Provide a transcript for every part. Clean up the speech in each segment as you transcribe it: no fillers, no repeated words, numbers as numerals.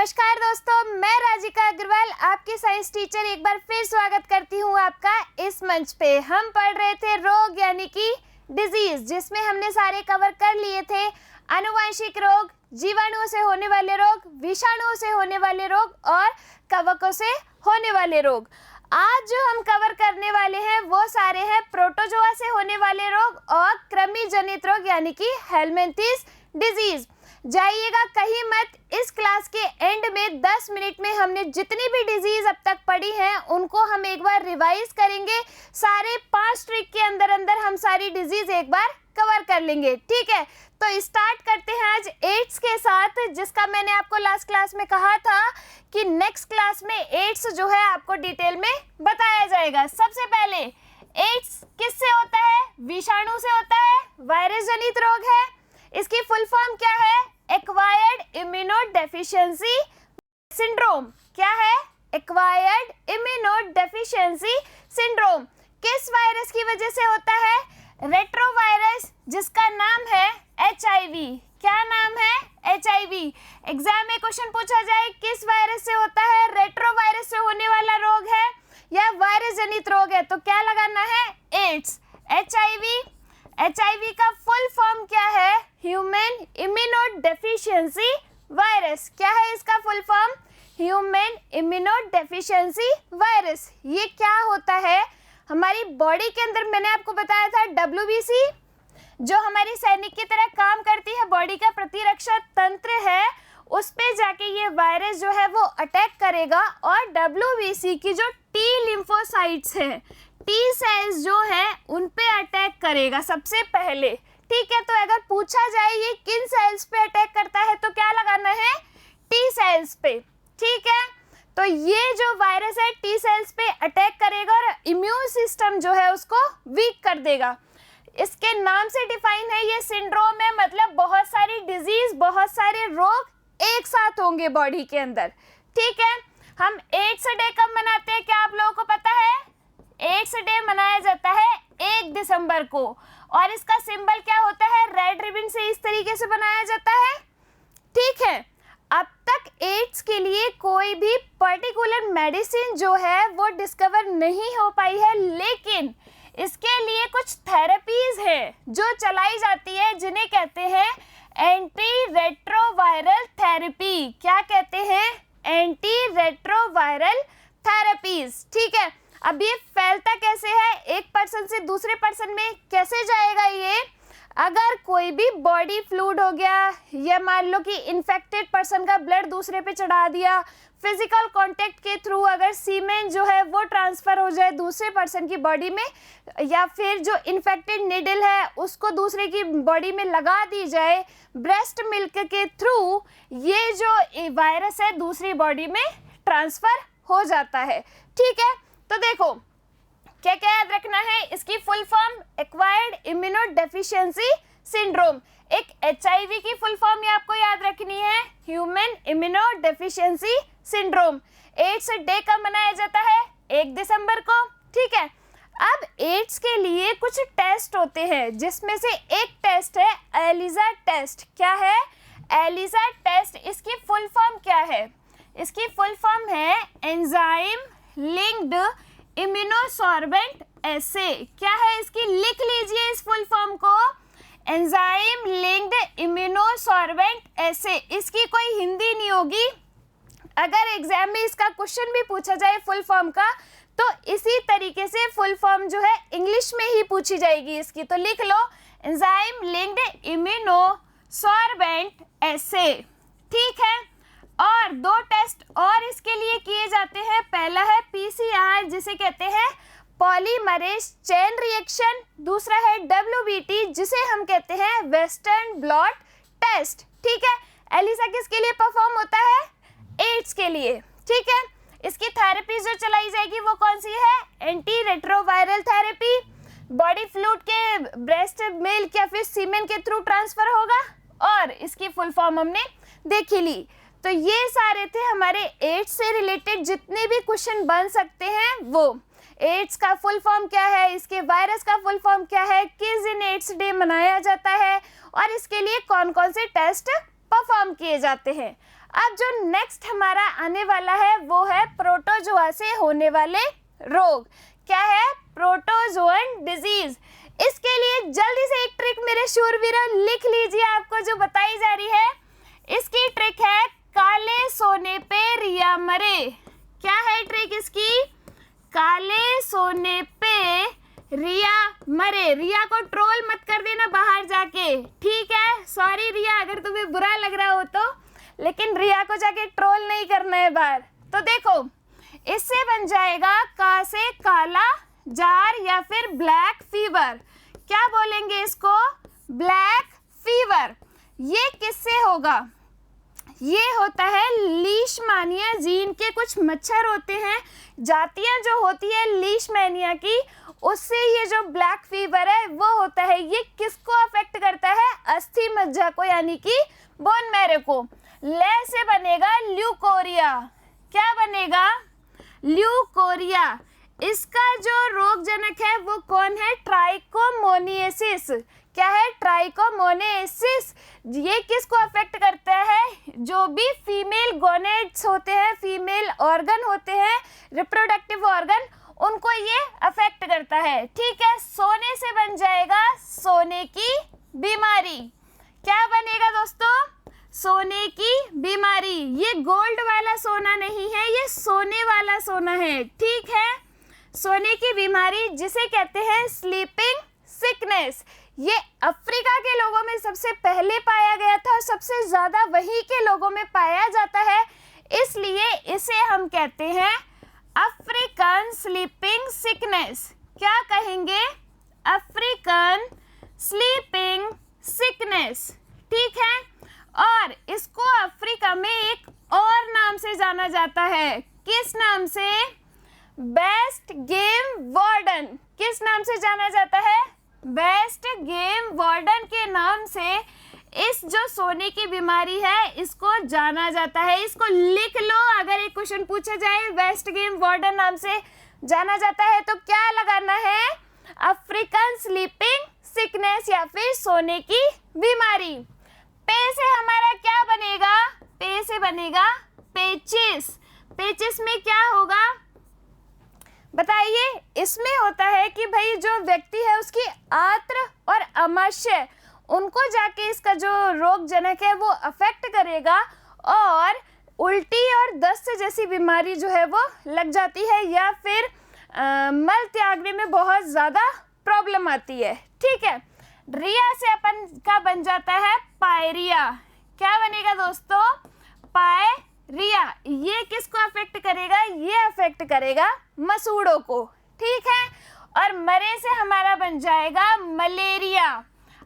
नमस्कार दोस्तों, मैं राजिका अग्रवाल आपकी साइंस टीचर एक बार फिर स्वागत करती हूँ आपका इस मंच पे। हम पढ़ रहे थे रोग यानी कि डिजीज, जिसमें हमने सारे कवर कर लिए थे आनुवंशिक रोग, जीवाणुओं से होने वाले रोग, विषाणुओं से होने वाले रोग और कवकों से होने वाले रोग। आज जो हम कवर करने वाले हैं वो सारे हैं प्रोटोजोआ से होने वाले रोग और कृमि जनित रोग यानी कि हेलमिंथिस डिजीज। जाइएगा कहीं मत, इस क्लास के एंड में 10 मिनट में हमने जितनी भी डिजीज अब तक पढ़ी हैं उनको हम एक बार रिवाइज करेंगे। सारे 5 ट्रिक के अंदर अंदर हम सारी डिजीज एक बार कवर कर लेंगे, ठीक है। तो स्टार्ट करते हैं आज एड्स के साथ, जिसका मैंने आपको लास्ट क्लास में कहा था कि नेक्स्ट क्लास में एड्स जो है आपको डिटेल में बताया जाएगा। सबसे पहले एड्स किससे होता है? विषाणु से होता है, वायरस जनित रोग है। इसकी फुल फॉर्म क्या है? Acquired immunodeficiency syndrome. क्या है? Acquired immunodeficiency syndrome. किस वायरस की वजह से होता है? रेट्रोवायरस, जिसका नाम है HIV। क्या नाम है? HIV। एग्जाम में क्वेश्चन पूछा जाए किस वायरस से होता है? रेट्रोवायरस से होने वाला रोग है या वायरस जनित रोग है, तो क्या लगाना है? एड्स। HIV का फुल फॉर्म क्या है? Human immunodeficiency virus. क्या है इसका full form? Human immunodeficiency virus. ये क्या होता है? हमारी बॉडी के अंदर मैंने आपको बताया था WBC जो हमारी सैनिक की तरह काम करती है, बॉडी का प्रतिरक्षा तंत्र है, उस पे जाके ये वायरस जो है वो अटैक करेगा और WBC की जो T लिम्फोसाइट्स हैं, T सेल्स जो है उन पे अटैक करेगा सबसे पहले, ठीक है। तो अगर पूछा जाए ये किन सेल्स पे अटैक करता है तो क्या लगाना है? T सेल्स पे, ठीक है। तो ये जो वायरस है T सेल्स पे अटैक करेगा और इम्यून सिस्टम जो है उसको वीक कर देगा। इसके नाम से डिफाइन है ये सिंड्रोम है, मतलब बहुत सारी डिजीज, बहुत सारे रोग एक साथ होंगे बॉडी के अंदर, ठीक है। हम एड्स डे कब मनाते हैं, क्या आप लोगों को पता है? एड्स डे मनाया जाता है 1 दिसंबर को और इसका सिंबल क्या होता है? रेड रिबन से इस तरीके से बनाया जाता है, ठीक है। अब तक एड्स के लिए कोई भी पर्टिकुलर मेडिसिन जो है वो डिस्कवर नहीं हो पाई है, लेकिन इसके लिए कुछ थेरेपीज हैं जो चलाई जाती है, जिन्हें कहते हैं एंटी रेट्रोवायरल थेरेपी। क्या कहते हैं? एंटी रेट्रोवायरल थेरेपीज, ठीक है। अब ये फैलता कैसे है? एक पर्सन से दूसरे पर्सन में कैसे जाएगा ये? अगर कोई भी बॉडी फ्लूइड हो गया या मान लो कि इन्फेक्टेड पर्सन का ब्लड दूसरे पे चढ़ा दिया, फिजिकल कांटेक्ट के थ्रू अगर सीमेन जो है वो ट्रांसफ़र हो जाए दूसरे पर्सन की बॉडी में, या फिर जो इन्फेक्टेड निडल है उसको दूसरे की बॉडी में लगा दी जाए ब्रेस्ट मिल्क के थ्रू, ये जो वायरस है दूसरी बॉडी में ट्रांसफ़र हो जाता है, ठीक है। तो देखो क्या क्या याद रखना है? इसकी full form acquired immunodeficiency syndrome. एक HIV की फुल फॉर्म ये आपको याद रखनी है, human immunodeficiency syndrome. AIDS day कब मनाया जाता है? 1 दिसंबर को, ठीक है। अब एड्स के लिए कुछ टेस्ट होते हैं, जिसमें से एक टेस्ट है एलिसा टेस्ट। क्या है? ELISA test. इसकी फुल फॉर्म क्या है? इसकी फुल फॉर्म है एंजाइम लिंक्ड इम्यूनोसॉर्बेंट एसे। क्या है इसकी? लिख लीजिए इस फुल फॉर्म को, एंजाइम लिंक्ड इम्यूनोसॉर्बेंट एसे। इसकी कोई हिंदी नहीं होगी, अगर एग्जाम में इसका क्वेश्चन भी पूछा जाए फुल फॉर्म का तो इसी तरीके से फुल फॉर्म जो है इंग्लिश में ही पूछी जाएगी इसकी। तो लिख लो एंजाइम लिंक्ड इम्यूनोसॉर्बेंट एसे, ठीक है। और 2 टेस्ट और इसके लिए किए जाते हैं। पहला है PCR, जिसे कहते हैं पॉलीमरेज चेन रिएक्शन। दूसरा है WBT, जिसे हम कहते हैं वेस्टर्न ब्लॉट टेस्ट, ठीक है। एलिसा किसके लिए परफॉर्म होता है? एड्स के लिए, ठीक है। इसकी थेरेपी जो चलाई जाएगी वो कौन सी है? Anti retroviral therapy. Body fluid के ब्रेस्ट मिल्क या फिर सीमेन के थ्रू ट्रांसफर होगा और इसकी फुल फॉर्म हमने देखी ली। तो ये सारे थे हमारे एड्स से रिलेटेड जितने भी क्वेश्चन बन सकते हैं वो। एड्स का फुल फॉर्म क्या है, इसके वायरस का फुल फॉर्म क्या है, किस दिन एड्स डे मनाया जाता है और इसके लिए कौन कौन से टेस्ट परफॉर्म किए जाते हैं। अब जो नेक्स्ट हमारा आने वाला है वो है प्रोटोजोआ से होने वाले रोग। क्या है? Protozoan disease. इसके लिए जल्दी से एक ट्रिक मेरे शूरवीरों लिख लीजिए, आपको जो बताई जा रही है। इसकी ट्रिक है काले सोने पे रिया मरे। क्या है ट्रिक इसकी? काले सोने पे रिया मरे। रिया को ट्रोल मत कर देना बाहर जाके, ठीक है? सॉरी रिया, अगर तुम्हें बुरा लग रहा हो तो, लेकिन रिया को जाके ट्रोल नहीं करना है बाहर। तो देखो, इससे बन जाएगा का से काला जार या फिर ब्लैक फीवर। क्या बोलेंगे इसको? Black fever. ये किससे होगा? ये होता है लीशमानिया जीन के कुछ मच्छर होते हैं, जातियां जो होती है लीशमानिया की, उससे ये जो ब्लैक फीवर है वो होता है। ये किसको अफेक्ट करता है? अस्थि मज्जा को, यानी कि बोन मैरो को। ले से बनेगा ल्यूकोरिया। क्या बनेगा? ल्यूकोरिया। इसका जो रोगजनक है वो कौन है? ट्राइकोमोनियासिस। क्या है? ट्राइकोमोनियासिस। ये किसको अफेक्ट करता है? जो भी फीमेल गोनेड्स होते हैं, फीमेल ऑर्गन होते हैं, रिप्रोडक्टिव ऑर्गन, उनको ये अफेक्ट करता है। ठीक है, सोने से बन जाएगा सोने की बीमारी। क्या बनेगा दोस्तों? सोने की बीमारी। ये गोल्ड वाला सोना नहीं है, ये सोने वाला सोना है। ठीक है, सोने की बीमारी जिसे कहते हैं स्लीपिंग सिकनेस। ये अफ्रीका के लोगों में सबसे पहले पाया गया था और सबसे ज़्यादा वहीं के लोगों में पाया जाता है, इसलिए इसे हम कहते हैं अफ्रीकन स्लीपिंग सिकनेस। क्या कहेंगे? African sleeping sickness. ठीक है, और इसको अफ्रीका में एक और नाम से जाना जाता है। किस नाम से? Best game warden. किस नाम से जाना जाता है? बेस्ट गेम वार्डन के नाम से इस जो सोने की बीमारी है इसको जाना जाता है। इसको लिख लो, अगर एक क्वेश्चन पूछा जाए बेस्ट गेम वार्डन नाम से जाना जाता है तो क्या लगाना है? अफ्रीकन स्लीपिंग सिकनेस या फिर सोने की बीमारी। पे से हमारा क्या बनेगा? पे से बनेगा पेचिस। पेचिस में क्या होगा बताइए? इसमें होता है कि भाई जो व्यक्ति है उसकी आंत्र और अमाशय, उनको जाके इसका जो रोगजनक है वो अफेक्ट करेगा और उल्टी और दस्त जैसी बीमारी जो है वो लग जाती है, या फिर मल त्यागने में बहुत ज़्यादा प्रॉब्लम आती है। ठीक है, रिया से अपन का बन जाता है पायरिया। क्या बनेगा दोस्तों? पायरिया। ये किसको अफेक्ट करेगा? ये अफेक्ट करेगा मसूड़ों को। ठीक है, और मरे से हमारा बन जाएगा मलेरिया।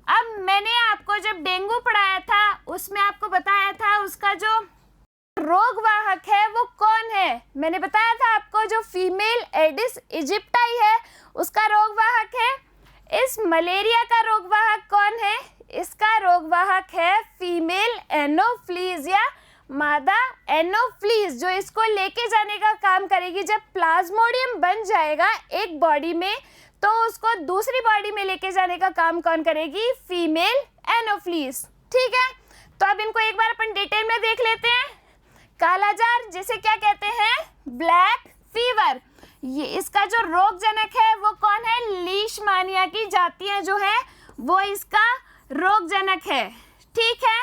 अब मैंने आपको जब डेंगू पढ़ाया था उसमें आपको बताया था उसका जो रोगवाहक है वो कौन है। मैंने बताया था आपको जो फीमेल एडिस इजिप्टाई है उसका रोगवाहक है। इस मलेरिया का रोगवाहक कौन है? इसका रोगवाहक है फीमेल एनोफ्लीज या मादा एनोफ्लीज, जो इसको लेके जाने का काम करेगी। जब प्लाज्मोडियम बन जाएगा एक बॉडी में तो उसको दूसरी बॉडी में लेके जाने का काम कौन करेगी? Female Anopheles. ठीक है, तो अब इनको एक बार अपन डिटेल में देख लेते हैं। कालाजार जिसे क्या कहते हैं? Black fever. ये इसका जो रोगजनक है वो कौन है? लीशमानिया की जातियां जो है वो इसका रोगजनक है। ठीक है,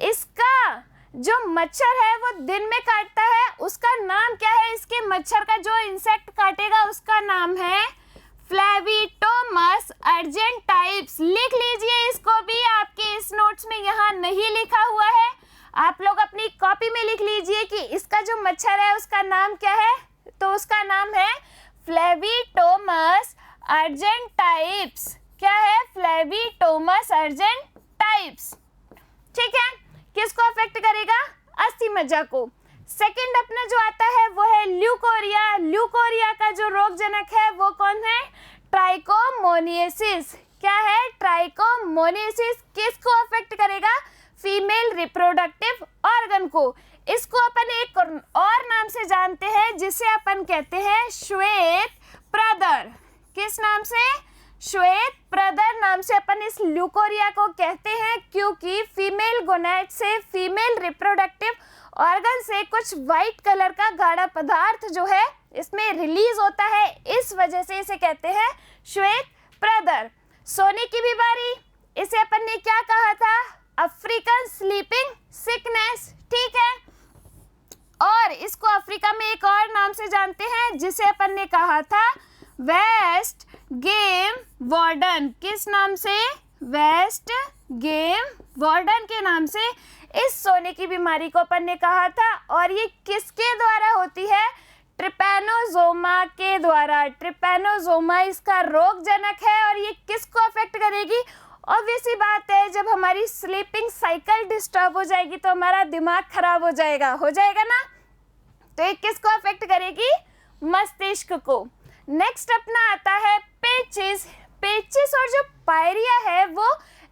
इसका जो मच्छर है वो दिन में काटता है, उसका नाम क्या है? इसके मच्छर का जो इंसेक्ट काटेगा उसका नाम है फ्लेविटोमस अर्जेंटाइप्स। लिख लीजिए इसको भी, आपके इस नोट्स में यहाँ नहीं लिखा हुआ है, आप लोग अपनी कॉपी में लिख लीजिए कि इसका जो मच्छर है उसका नाम क्या है। तो उसका नाम है फ्लेविटोमस अर्जेंटाइप्स। क्या है? फ्लेविटोमस अर्जेंटाइप्स। ठीक है, किसको अफेक्ट करेगा? अस्थि मज्जा को। सेकंड अपना जो आता है वो है ल्यूकोरिया। ल्यूकोरिया का जो रोगजनक है वो कौन है? ट्राइकोमोनियासिस। क्या है? ट्राइकोमोनियासिस। किसको अफेक्ट करेगा? फीमेल रिप्रोडक्टिव ऑर्गन को। इसको अपन एक और नाम से जानते हैं जिसे अपन कहते हैं श्वेत प्रदर। किस नाम से? श्वेत प्रदर नाम से अपन इस ल्यूकोरिया को कहते हैं, क्योंकि फीमेल गोनैड से, फीमेल रिप्रोडक्टिव ऑर्गन से कुछ वाइट कलर का गाढ़ा पदार्थ जो है इसमें रिलीज होता है, इस वजह से इसे कहते हैं श्वेत प्रदर। सोने की बीमारी, इसे अपन ने क्या कहा था? अफ्रीकन स्लीपिंग सिकनेस, ठीक है। और इसको अफ्रीका में एक और नाम से जानते हैं जिसे अपन ने कहा था वेस्ट गेम वार्डन। किस नाम से? वेस्ट गेम वार्डन के नाम से इस सोने की बीमारी को अपन ने कहा था। और ये किसके द्वारा होती है? ट्रिपैनोसोमा के द्वारा। ट्रिपैनोसोमा इसका रोगजनक है और ये किसको अफेक्ट करेगी? ऑब्वियस सी बात है, जब हमारी स्लीपिंग साइकिल डिस्टर्ब हो जाएगी तो हमारा दिमाग खराब हो जाएगा ना। तो ये किसको अफेक्ट करेगी? मस्तिष्क को। नेक्स्ट अपना आता है पेचिस। पेचिस और जो पायरिया है वो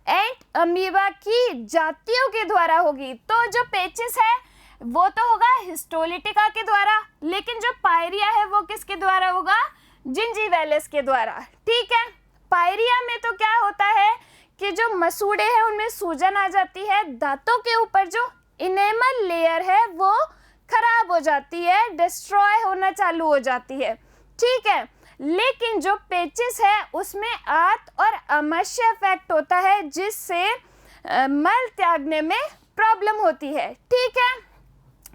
एंट अमीबा की जातियों के द्वारा होगी। तो जो पेचिस है वो तो होगा हिस्टोलिटिका के द्वारा, लेकिन जो पायरिया है वो किसके द्वारा होगा? जिंजीवेलिस के द्वारा, ठीक है। पायरिया में तो क्या होता है कि जो मसूड़े हैं उनमें सूजन आ जाती है, दांतों के ऊपर जो इनेमल लेयर है वो खराब हो जाती है, डिस्ट्रॉय होना चालू हो जाती है, ठीक है। लेकिन जो पेचिस है उसमें आंत और आमाशय इफेक्ट होता है जिससे मल त्यागने में प्रॉब्लम होती है, ठीक है।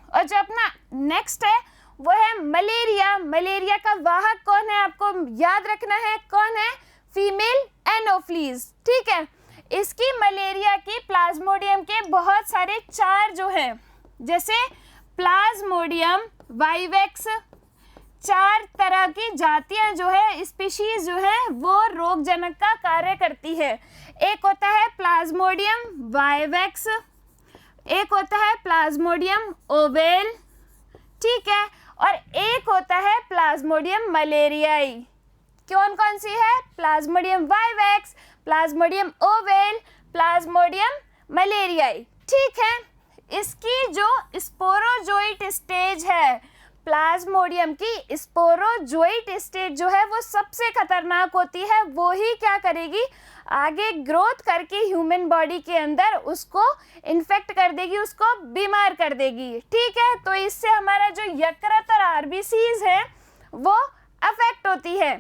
और जो अपना नेक्स्ट है वो है मलेरिया। मलेरिया का वाहक कौन है आपको याद रखना है, कौन है? फीमेल एनोफ्लीज, ठीक है। इसकी मलेरिया की प्लाज्मोडियम के बहुत सारे चार जो हैं, जैसे प्लाज्मोडियम वाइवेक्स, चार तरह की जातियां जो है, स्पीशीज जो है वो रोगजनक का कार्य करती है। एक होता है प्लाज्मोडियम वाइवेक्स, एक होता है प्लाज्मोडियम ओवेल, ठीक है, और एक होता है प्लाज्मोडियम मलेरियाई। कौन कौन सी है? Plasmodium vivax, plasmodium ovale, plasmodium मलेरियाई, ठीक है। इसकी जो स्पोरोजोइट स्टेज है, प्लाज्मोडियम की स्पोरोजोइट स्टेज जो है वो सबसे खतरनाक होती है। वो ही क्या करेगी? आगे ग्रोथ करके ह्यूमन बॉडी के अंदर उसको इन्फेक्ट कर देगी, उसको बीमार कर देगी, ठीक है। तो इससे हमारा जो यकृत और आरबीसीज है वो अफेक्ट होती है।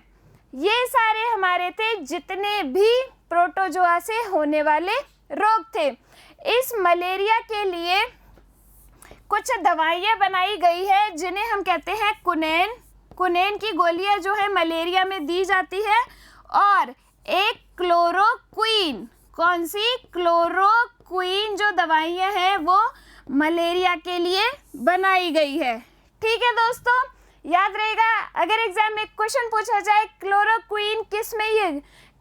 ये सारे हमारे थे जितने भी प्रोटोजोआ से होने वाले रोग थे। इस मलेरिया के लिए कुछ दवाइयाँ बनाई गई है जिन्हें हम कहते हैं कुनेन। कुनेन की गोलियाँ जो है मलेरिया में दी जाती है, और एक क्लोरोक्वीन। कौन सी? क्लोरोक्वीन जो दवाइयाँ हैं वो मलेरिया के लिए बनाई गई है, ठीक है दोस्तों। याद रहेगा, अगर एग्जाम में क्वेश्चन पूछा जाए क्लोरोक्वीन किस में ये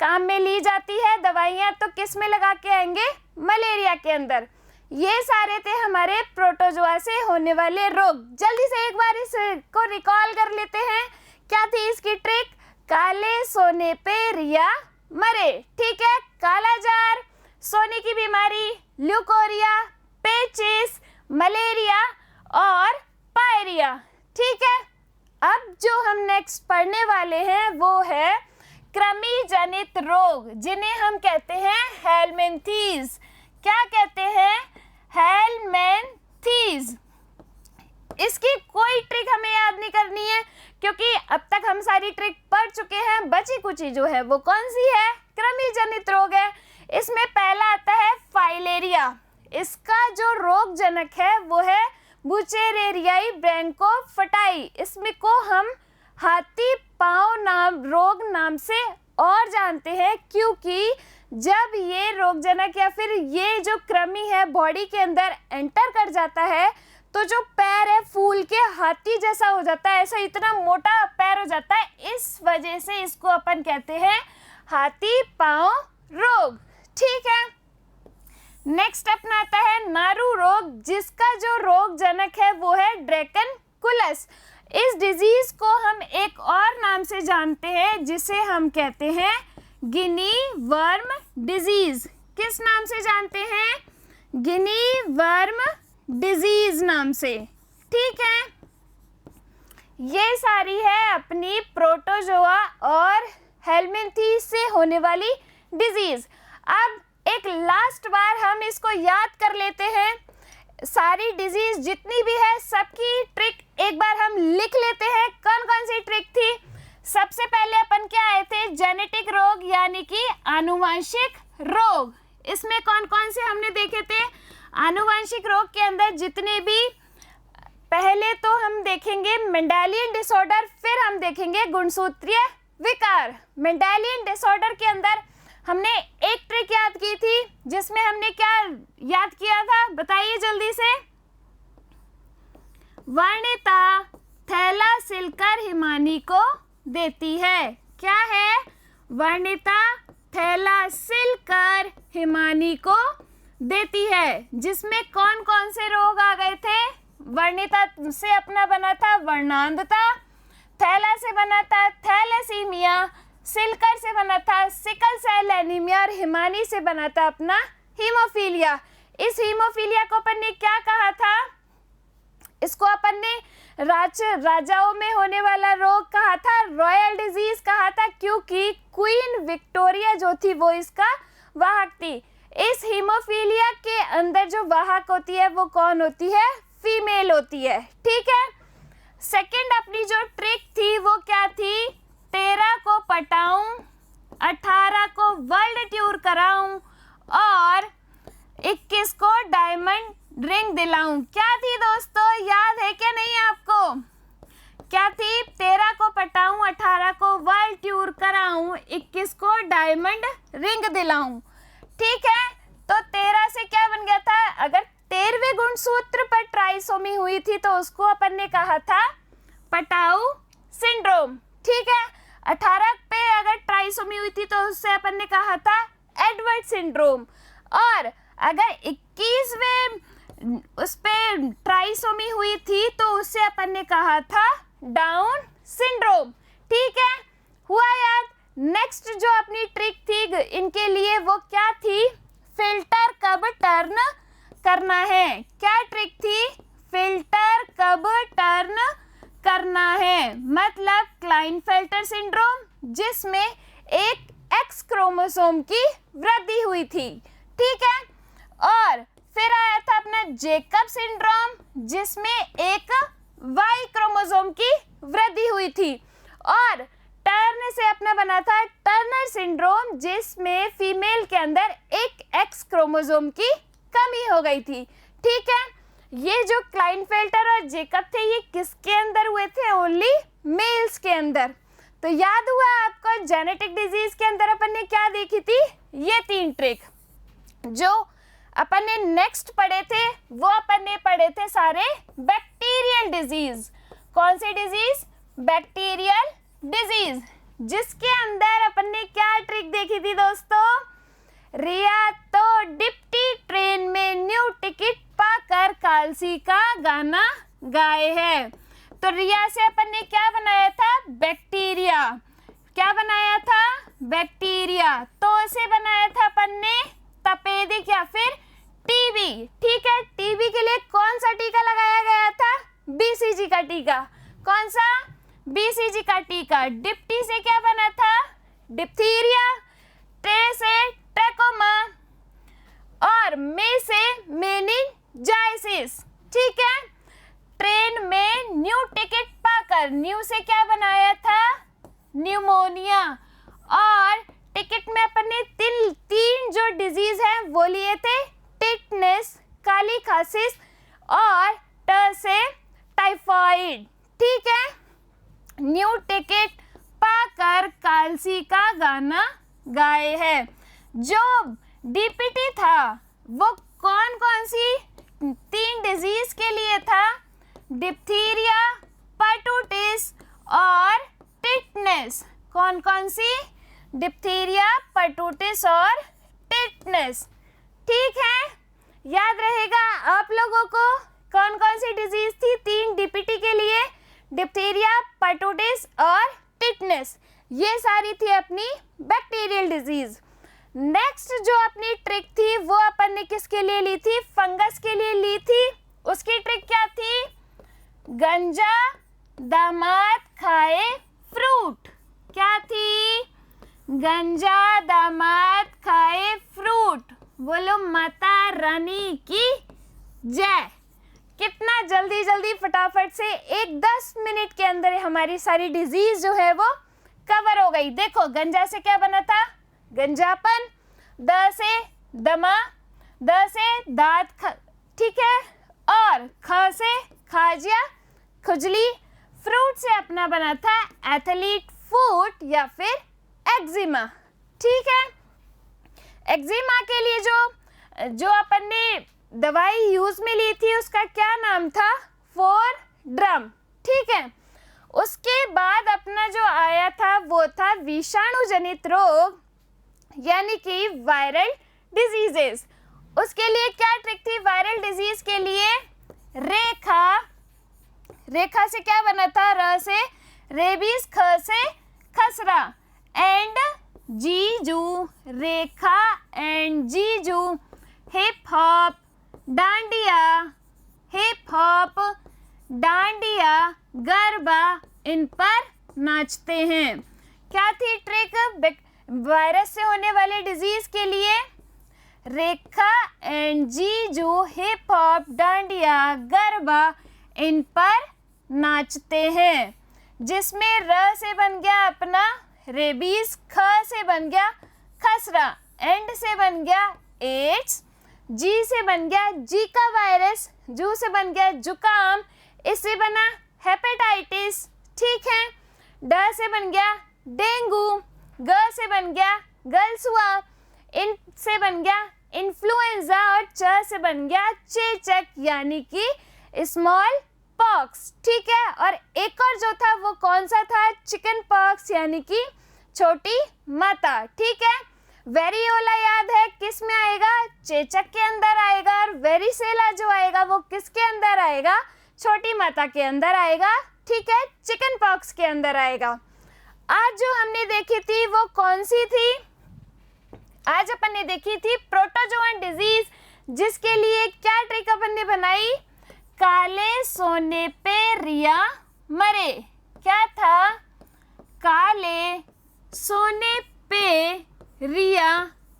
काम में ली जाती है दवाइयाँ, तो किस में लगा के आएंगे? मलेरिया के अंदर। ये सारे थे हमारे प्रोटोजोआ से होने वाले रोग। जल्दी से एक बार इसको रिकॉल कर लेते हैं। क्या थी इसकी ट्रिक? काले सोने पे रिया मरे, ठीक है। कालाजार, सोने की बीमारी, ल्यूकोरिया, पेचिस, मलेरिया और पायरिया, ठीक है। अब जो हम नेक्स्ट पढ़ने वाले हैं वो है कृमि जनित रोग, जिन्हें हम कहते हैं हेलमिंथीज। क्या कहते हैं? हेलमिंथीज। इसकी कोई ट्रिक हमें याद नहीं करनी है क्योंकि अब तक हम सारी ट्रिक पढ़ चुके हैं। बची कुची जो है वो कौन सी है? कृमि जनित रोग है। इसमें पहला आता है फाइलेरिया। इसका जो रोग जनक है वो है बुचेरेरियाई ब्रैंकोफटाई। इसमें को हम हाथी पांव नाम रोग नाम से और जानते हैं, क्योंकि जब ये रोगजनक या फिर ये जो कृमि है बॉडी के अंदर एंटर कर जाता है तो जो पैर है फूल के हाथी जैसा हो जाता है, ऐसा इतना मोटा पैर हो जाता है। इस वजह से इसको अपन कहते हैं हाथी पांव रोग, ठीक है। नेक्स्ट अपना आता है नारू रोग, जिसका जो रोग जनक है वो है ड्रैकनकुलस। इस डिजीज को हम एक और नाम से जानते हैं जिसे हम कहते हैं गिनी वर्म डिजीज। किस नाम से जानते हैं? गिनी वर्म डिजीज नाम से, ठीक है। ये सारी है अपनी प्रोटोजोआ और हेलमिंथीज से होने वाली डिजीज। अब एक लास्ट बार हम इसको याद कर लेते हैं। सारी डिजीज जितनी भी है सबकी ट्रिक एक बार हम लिख लेते हैं। कौन कौन सी ट्रिक थी? सबसे पहले अपन क्या आए थे? जेनेटिक रोग यानी कि आनुवंशिक रोग। इसमें कौन कौन से हमने देखे थे? आनुवंशिक रोग के अंदर जितने भी, पहले तो हम देखेंगे मेंडेलियन डिसऑर्डर, फिर हम देखेंगे गुणसूत्रीय विकार। मेंडेलियन डिसऑर्डर के अंदर हमने एक ट्रिक याद की थी, जिसमें हमने क्या याद किया था? बताइए जल्दी से। वर्णिता थैला सिलकर हिमानी को देती है। क्या है? वर्णिता थैला सिलकर हिमानी को देती है। जिसमें कौन कौन से रोग आ गए थे? वर्णिता से अपना बना था वर्णांधता, थैला से बना था थैलेसीमिया, सिलकर से बना था सिकल सेल एनीमिया और हिमानी से बना था अपना हीमोफीलिया। इस हीमोफीलिया को अपन ने क्या कहा था? इसको अपन ने राजाओं में होने वाला रोग कहा था, रॉयल डिजीज कहा था, क्योंकि क्वीन विक्टोरिया जो थी वो इसका वाहक थी। इस हीमोफीलिया के अंदर जो वाहक होती है वो कौन होती है? फीमेल होती है। ठीक है। सेकंड अपनी जो ट्रिक थी वो क्या थी? 13 को पटाऊं, 18 को वर्ल्ड टूर कराऊं और 21 को डायमंड रिंग दिलाऊं। क्या थी दोस्तों? याद है क्या नहीं आपको? क्या थी? 13 को पटाऊं, 18 को वर्ल्ड टूर कराऊं, 21 को डायमंड रिंग दिलाऊं। ठीक है। तो 13 से क्या बन गया था? अगर 13वें गुणसूत्र पर ट्राइसोमी हुई थी तो उसको अपन ने कहा था पटाऊ सिंड्रोम। ठीक है। 18 पे अगर ट्राइसोमी हुई थी तो उससे अपन ने कहा था एडवर्ड सिंड्रोम। और अगर 21वें उस पे ट्राइसोमी हुई थी तो उससे अपन ने कहा था डाउन सिंड्रोम। ठीक है, हुआ याद। नेक्स्ट जो अपनी ट्रिक थी इनके लिए वो क्या थी? फिल्टर कब टर्न करना है। क्या ट्रिक थी? फिल्टर कब टर्न करना है, मतलब क्लाइनफेल्टर सिंड्रोम, जिसमें एक एक्स क्रोमोसोम की वृद्धि हुई थी। ठीक है। और फिर आया था अपना जेकब सिंड्रोम, जिसमें एक वाई क्रोमोसोम की वृद्धि हुई थी। और टर्न से अपना बना था टर्नर सिंड्रोम, जिसमें फीमेल के अंदर एक एक्स क्रोमोसोम की कमी हो गई थी। ठीक है। ये जो क्लाइनफेल्टर और जेकब थे ये किसके अंदर हुए थे? ओनली मेल्स के अंदर। तो याद हुआ आपको जेनेटिक डिजीज के अंदर अपन ने क्या देखी थी? ये 3 ट्रिक। जो अपन ने नेक्स्ट पढ़े थे वो अपन ने पढ़े थे सारे बैक्टीरियल डिजीज। कौन सी डिजीज? बैक्टीरियल डिजीज, जिसके अंदर अपन ने क्या ट्रिक देखी थी दोस्तों? रिया तो डिप्टी ट्रेन में न्यू टिकट पाकर कालसी का गाना गाए है। तो रिया से अपन ने क्या बनाया था? बैक्टीरिया। क्या बनाया था? बैक्टीरिया। तो से बनाया था अपन ने तपेदिक या फिर टीबी। ठीक है। टीबी के लिए कौन सा टीका लगाया गया था? बीसीजी का टीका। कौन सा? बीसीजी का टीका। डिप्टी से क्या बना था? डिप्थीरिया। ट्रे से ट्रैकोमा और मे से मेनिंजाइसिस। ठीक है। ट्रेन में न्यू टिकट पाकर, न्यू से क्या बनाया था? न्यूमोनिया। और टिकट में अपन ने तीन जो डिजीज हैं वो लिए थे, टिटनेस, काली खांसी और ट से टाइफाइड। ठीक है। न्यू टिकट पाकर कालसी का गाना गाए है। जो डीपीटी था वो कौन कौन सी 3 डिजीज के लिए था? डिप्थीरिया, परटूटिस और टिटनेस। कौन कौन सी? डिप्थीरिया, परटूटिस और टिटनेस। ठीक है। याद रहेगा आप लोगों को कौन कौन सी डिजीज थी 3 डीपीटी के लिए? डिप्थीरिया, परटूटिस और टिटनेस। ये सारी थी अपनी बैक्टीरियल डिजीज। नेक्स्ट जो अपनी ट्रिक थी वो अपन ने किसके लिए ली थी? फंगस के लिए ली थी। उसकी ट्रिक क्या थी? गंजा दामाद खाए फ्रूट। क्या थी? गंजा दामाद खाए फ्रूट। बोलो माता रानी की जय। कितना जल्दी जल्दी फटाफट से एक 10 मिनट के अंदर हमारी सारी डिजीज जो है वो कवर हो गई। देखो गंजा से क्या बना था? गंजापन। द से दमा, द से दांत, ठीक है, और ख से खाजिया, खुजली। फ्रूट से अपना बना था एथलीट फुट या फिर एक्जिमा, ठीक है। एक्जिमा के लिए जो अपन ने दवाई यूज में ली थी उसका क्या नाम था? फोरड्रम, ठीक है। उसके बाद अपना जो आया था वो था विषाणु जनित रोग यानी कि वायरल डिजीजेस। उसके लिए क्या ट्रिक थी वायरल डिजीज के लिए? रेखा। रेखा से क्या बना था? र से रेबीज, ख से खसरा, एंड जीजू। रेखा एंड जीजू। Hip hop, dandiya, hip hop, dandiya, garba, इन पर नाचते हैं। क्या थी ट्रिक वायरस से होने वाले डिजीज के लिए? रेखा एंड जीजू, हिप हॉप, डांडिया, गरबा, इन पर नाचते हैं। जिसमें र से बन गया अपना रेबीज, ख से बन गया खसरा, एंड से बन गया एड्स, जी से बन गया जीका वायरस, जू से बन गया जुकाम, इससे बना हेपेटाइटिस, ठीक है। ड से बन गया डेंगू, ग से बन गया गलसुआ, इन से बन गया इन्फ्लुएंजा, और च से बन गया चेचक यानी कि स्मॉल पॉक्स, ठीक है। और एक और जो था वो कौन सा था? चिकन पॉक्स यानी कि छोटी माता, ठीक है। वेरियोला याद है किस में आएगा? चेचक के अंदर आएगा। और वेरिसेला जो आएगा वो किसके अंदर आएगा? छोटी माता के अंदर आएगा, ठीक है, चिकन पॉक्स के अंदर आएगा। आज जो हमने देखी थी वो कौन सी थी? आज अपन ने देखी थी प्रोटोजोअन डिजीज, जिसके लिए क्या ट्रिक अपन ने बनाई? काले सोने पे रिया मरे। क्या था? काले सोने पे रिया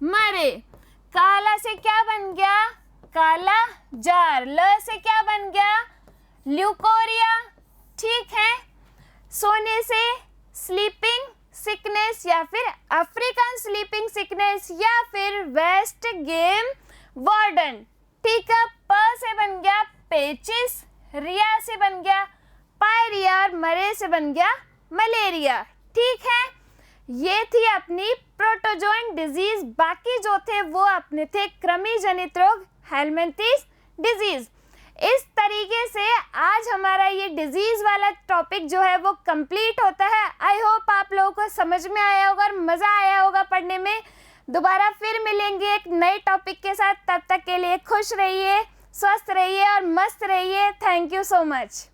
मरे। काला से क्या बन गया? काला जार। ल से क्या बन गया? ल्यूकोरिया, ठीक है। सोने से स्लीपिंग सिकनेस या फिर अफ्रीकन स्लीपिंग सिकनेस या फिर वेस्ट गेम वार्डन, ठीक है। प से बन गया पेचिस, रिया से बन गया पायरिया, और मरे से बन गया मलेरिया, ठीक है। ये थी अपनी प्रोटोजोअन डिजीज। बाकी जो थे वो अपने थे कृमि जनित रोग, हेलमिंथिस डिजीज। इस तरीके से आज हमारा ये डिजीज वाला टॉपिक जो है वो कंप्लीट होता है। आई होप आप लोगों को समझ में आया होगा और मज़ा आया होगा पढ़ने में। दोबारा फिर मिलेंगे एक नए टॉपिक के साथ। तब तक के लिए खुश रहिए, स्वस्थ रहिए और मस्त रहिए। Thank you so much.